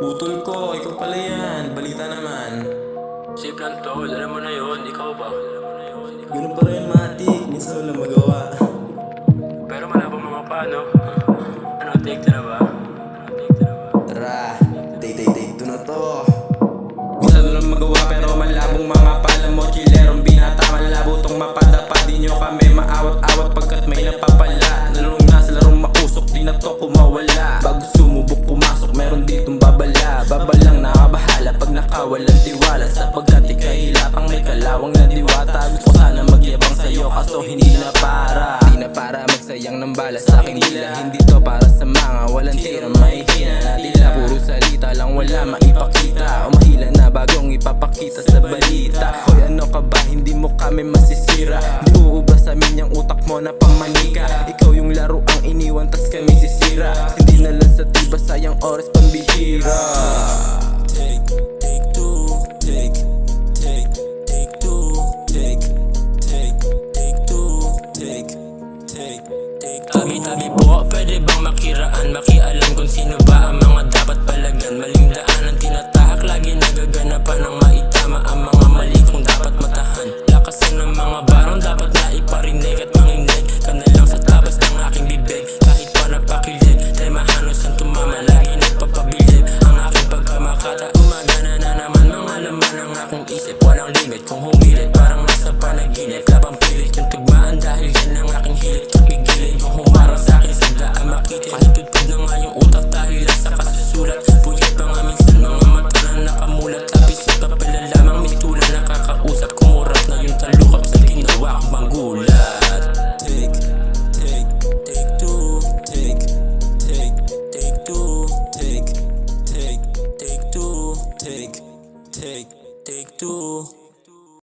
Utol ko, ikaw pala yan. Balita naman. Safe lang tol, alam mo na yun, ikaw ba? Ganun pa rin, matik. Minsan wala magawa. Pero malabang mga paano? Ano, take na ba? Tara, take 2 na to. Minsan wala magawa pero malabong mga pala mo. Chilerong binata, malabo tong mapadapa. Di nyo kami maawat-awat pagkat may napapala. Nalulong na sa larong mausok, di na to kumawala. Bago sumubok pumasok, meron ditong babala. Babalang nakabahala pag nakawalang tiwala. Sapagkat ika'y hilatang may kalawang na diwata. Gusto ko sana magyabang sa'yo kaso hindi na para. Di na para magsayang ng bala sa aking dila. Hindi to para sa mga walang tirang mahihina na dila. Puro salita lang wala maipakita. Umahila na bagong ipapakita sa balita. Hoy ano ka ba, hindi mo kami masisira. Di uubra sa amin yung utak mo na pamanika. Ikaw yung laro ang iniwan tas kami sisira. Hindi na lang sa tiba, sayang oras pambihira. Tabi-tabi po, pwede bang makiraan, makialam?